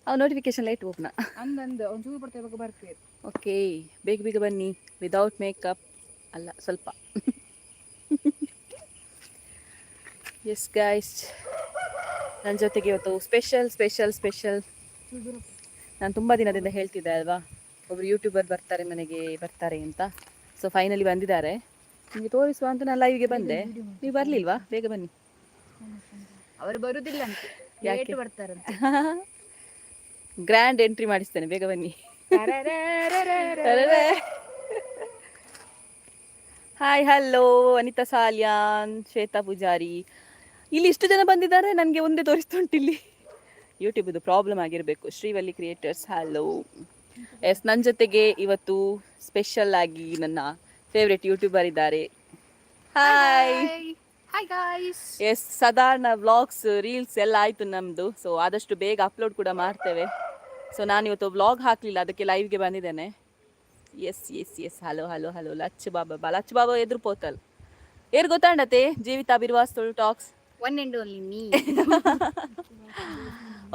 Notification light open ಅಂದಂದು ಒಂಚೂರು ಬರ್ತಾ ಬರ್ತೇವೆ. ಓಕೆ, ಬೇಗ ಬೇಗ ಬನ್ನಿ. ವಿದೌಟ್ ಮೇಕಪ್ ಅಲ್ಲ, ಸ್ವಲ್ಪ. ಎಸ್ ಗೈಸ್, ನನ್ನ ಜೊತೆಗೆ ಇವತ್ತು ಸ್ಪೆಷಲ್. ನಾನು ತುಂಬ ದಿನದಿಂದ ಹೇಳ್ತಿದ್ದೆ ಅಲ್ವಾ, ಒಬ್ರು ಯೂಟ್ಯೂಬರ್ ಬರ್ತಾರೆ ಅಂತ. ಸೊ ಫೈನಲಿ ಬಂದಿದ್ದಾರೆ. ನಿಮಗೆ ತೋರಿಸುವ ಅಂತ ನಾನು ಲೈವ್ಗೆ ಬಂದೆ. ನೀವು ಬರಲಿಲ್ವಾ? ಬೇಗ ಬನ್ನಿ. ಅವರು ಬರುದಿಲ್ಲ ಅಂತ, ಯಾಕೆ ಬರ್ತಾರಂತೆ. ಗ್ರ್ಯಾಂಡ್ ಎಂಟ್ರಿ ಮಾಡಿಸ್ತೇನೆ, ಬೇಗ ಬನ್ನಿ. Hi, hello Anitha Salian, Shwetha Poojari. ಇಲ್ಲಿ ಇಷ್ಟು ಜನ ಬಂದಿದ್ದಾರೆ, ನನಗೆ ಒಂದೇ ತೋರಿಸ್ತುಂಟು ಇಲ್ಲಿ. ಯೂಟ್ಯೂಬ್ದು ಪ್ರಾಬ್ಲಮ್ ಆಗಿರಬೇಕು. Srivalli creators, hello. ಎಸ್, ನನ್ನ ಜೊತೆಗೆ ಇವತ್ತು ಸ್ಪೆಷಲ್ ಆಗಿ ನನ್ನ ಫೇವ್ರೆಟ್ ಯೂಟ್ಯೂಬರ್ ಇದ್ದಾರೆ. Hi guys. ಎಸ್, ಸಾಧಾರಣ ವ್ಲಾಗ್ಸ್, ರೀಲ್ಸ್ ಎಲ್ಲ ಆಯಿತು ನಮ್ಮದು. ಸೊ ಆದಷ್ಟು ಬೇಗ ಅಪ್ಲೋಡ್ ಕೂಡ ಮಾಡ್ತೇವೆ. ಸೊ ನಾನಿವತ್ತು ವ್ಲಾಗ್ ಹಾಕಲಿಲ್ಲ, ಅದಕ್ಕೆ ಲೈವ್ಗೆ ಬಂದಿದ್ದೇನೆ. ಎಸ್, ಹಲೋ ಲಚ್ಚ ಬಾಬಾ ಎದುರು ಪೋತಲ್ ಏರ್ ಗೊತ್ತಾಂಡತೆ ಜೀವಿತಾ ಬಿರ್ವಾಸ್ತೋಳು talks one and only me.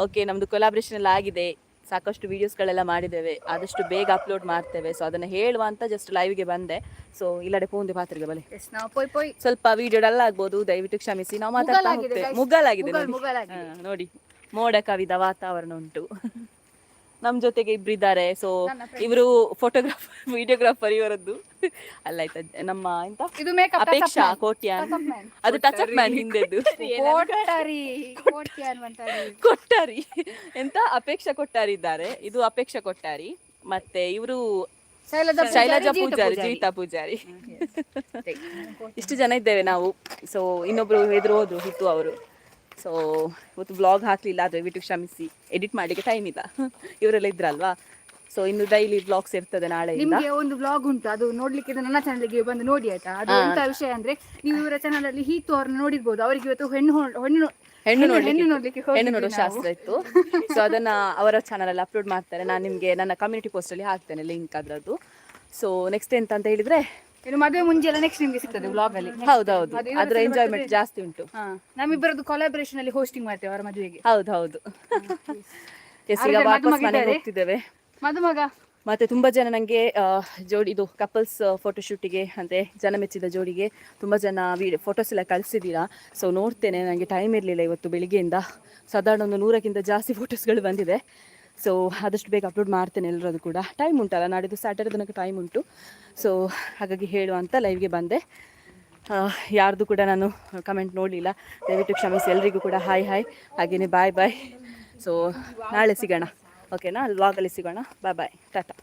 Okay, ನಮ್ಮದು ಕೊಲಾಬ್ರೇಷನ್ ಎಲ್ಲ ಆಗಿದೆ. ಸಾಕಷ್ಟು ವೀಡಿಯೋಸ್ಗಳೆಲ್ಲ ಮಾಡಿದ್ದೇವೆ. ಆದಷ್ಟು ಬೇಗ ಅಪ್ಲೋಡ್ ಮಾಡ್ತೇವೆ. ಸೊ ಅದನ್ನು ಹೇಳುವ ಅಂತ ಜಸ್ಟ್ ಲೈವ್ಗೆ ಬಂದೆ. ಸೊ ಇಲ್ಲಡೆ ಪೋಂದೆ ಪಾತ್ರೆಗೆ ಬಲೆ ಸ್ವಲ್ಪ ವಿಡಿಯೋ ಡಲ್ ಆಗ್ಬೋದು, ದಯವಿಟ್ಟು ಕ್ಷಮಿಸಿ. ನಾವು ಮಾತಾಡ್ತಾ ಹೋಗ್ತೇವೆ. ಮುಗ್ಗಲಾಗಿದೆ ನೋಡಿ, ಮೋಡ ಕವಿದ ವಾತಾವರಣ ಉಂಟು. ನಮ್ಮ ಜೊತೆಗೆ ಇಬ್ಬರಿದ್ದಾರೆ. ಸೊ ಇವರು ಫೋಟೋಗ್ರಾಫರ್, ವಿಡಿಯೋಗ್ರಾಫರ್ ಇವರದ್ದು ಅಲ್ಲ ಆಯ್ತಾ. ನಮ್ಮ ಎಂತ ಅಪೇಕ್ಷಾ ಕೋಟ್ಯಾನ್, ಅದು ಟಚ್ ಅಪ್ ಮ್ಯಾನ್ ಹಿಂದೆದ್ದು ಕೊಟ್ಟಾರಿ ಎಂತ ಅಪೇಕ್ಷಾ ಕೊಟ್ಟಾರಿ ಇದ್ದಾರೆ. ಇದು ಅಪೇಕ್ಷಾ ಕೊಟ್ಟಾರಿ. ಮತ್ತೆ ಇವರು ಶೈಲಜಾ ಪೂಜಾರಿ, ಜೀವಿತಾ ಪೂಜಾರಿ. ಇಷ್ಟು ಜನ ಇದ್ದೇವೆ ನಾವು. ಸೊ ಇನ್ನೊಬ್ರು ಎದುರು ಹೋದ್ರು, ಹಿತ್ತು ಅವರು. ಸೊ ಇವತ್ತು ಬ್ಲಾಗ್ ಹಾಕಲಿಲ್ಲ, ದಯವಿಟ್ಟು ಕ್ಷಮಿಸಿ. ಎಡಿಟ್ ಮಾಡಲಿಕ್ಕೆ ಟೈಮ್ ಇಲ್ಲ, ಇವರೆಲ್ಲ ಇದ್ರಲ್ವಾ. ಸೊ ಇನ್ನು ಡೈಲಿ ಬ್ಲಾಗ್ಸ್ ಇರ್ತದೆ ನಾಳೆಯಿಂದ. ನಿಮಗೆ ಒಂದು ಬ್ಲಾಗ್ ಉಂಟು, ಅದು ನೋಡ್ಲಿಕ್ಕೆ ನನ್ನ ಚಾನಲ್ಗೆ ಬಂದು ನೋಡಿ ಆಯ್ತಾ. ಅದು ಎಂತ ವಿಷಯ ಅಂದ್ರೆ, ನೀವು ಇವರ ಚಾನಲ್ ಅಲ್ಲಿ ಹೀತು ಅವ್ರನ್ನ ನೋಡಿರ್ಬೋದು. ಅವರಿಗೆ ಇವತ್ತು ಹೆಣ್ಣು ನೋಡುವ ಶಾಸ್ತ್ರ ಇತ್ತು. ಸೊ ಅದನ್ನ ಅವರ ಚಾನಲ್ ಅಲ್ಲಿ ಅಪ್ಲೋಡ್ ಮಾಡ್ತಾರೆ. ನಾನು ನಿಮಗೆ ನನ್ನ ಕಮ್ಯುನಿಟಿ ಪೋಸ್ಟ್ ಅಲ್ಲಿ ಹಾಕ್ತೇನೆ ಲಿಂಕ್ ಅದ್ರದ್ದು. ಸೊ ನೆಕ್ಸ್ಟ್ ಎಂತ ಅಂತ ಹೇಳಿದ್ರೆ, ಇನ್ನು ಮದುವೆ ಮುಂಚೆ ಎಲ್ಲ ನೆಕ್ಸ್ಟ್ ನಿಮಗೆ ಸಿಗ್ತದೆ ಬ್ಲಾಗ್ ಅಲ್ಲಿ. ಹೌದೌದು, ಅದ್ರ ಎಂಜಾಯ್ಮೆಂಟ್ ಜಾಸ್ತಿ ಉಂಟು. ನಮ್ಮಿಬ್ಬರದ್ದು ಕೊಲಾಬರೇಷನ್ ಅಲ್ಲಿ ಹೋಸ್ಟಿಂಗ್ ಮಾಡ್ತೇವೆ ಅವರ ಮದುವೆಗೆ. ಹೌದು. ಈಗ ವಾಪಸ್ ಮನೆಗೆ ಹೋಗ್ತಿದ್ದೇವೆ. ಮದುಮಗ ಮತ್ತೆ ತುಂಬಾ ಜನ ನನಗೆ ಜೋಡಿ ಇದು ಕಪಲ್ಸ್ ಫೋಟೋಶೂಟಿಗೆ ಅಂದರೆ ಜನ ಮೆಚ್ಚಿದ ಜೋಡಿಗೆ ತುಂಬ ಜನ ಫೋಟೋಸ್ ಎಲ್ಲ ಕಳಿಸಿದ್ದೀರಾ. ಸೊ ನೋಡ್ತೇನೆ, ನನಗೆ ಟೈಮ್ ಇರಲಿಲ್ಲ ಇವತ್ತು ಬೆಳಿಗ್ಗೆಯಿಂದ. ಸಾಧಾರಣ ಒಂದು 100ಕ್ಕಿಂತ ಜಾಸ್ತಿ ಫೋಟೋಸ್ಗಳು ಬಂದಿದೆ. ಸೊ ಆದಷ್ಟು ಬೇಗ ಅಪ್ಲೋಡ್ ಮಾಡ್ತೇನೆ ಎಲ್ಲರದ್ದು ಕೂಡ. ಟೈಮ್ ಉಂಟಲ್ಲ, ನಾಡಿದ್ದು ಸ್ಯಾಟರ್ಡೆ ತನಕ ಟೈಮ್ ಉಂಟು. ಸೊ ಹಾಗಾಗಿ ಹೇಳುವ ಅಂತ ಲೈವ್ಗೆ ಬಂದೆ. ಯಾರ್ದು ಕೂಡ ನಾನು ಕಮೆಂಟ್ ನೋಡಲಿಲ್ಲ, ದಯವಿಟ್ಟು ಕ್ಷಮಿಸಿ. ಎಲ್ರಿಗೂ ಕೂಡ ಹಾಯ್ ಹಾಗೆಯೇ ಬಾಯ್. ಸೊ ನಾಳೆ ಸಿಗೋಣ, ಓಕೆನಾ? ವ್ಲಾಗಲ್ಲಿ ಸಿಗೋಣ. ಬಾಯ್, ಟಾಟಾ.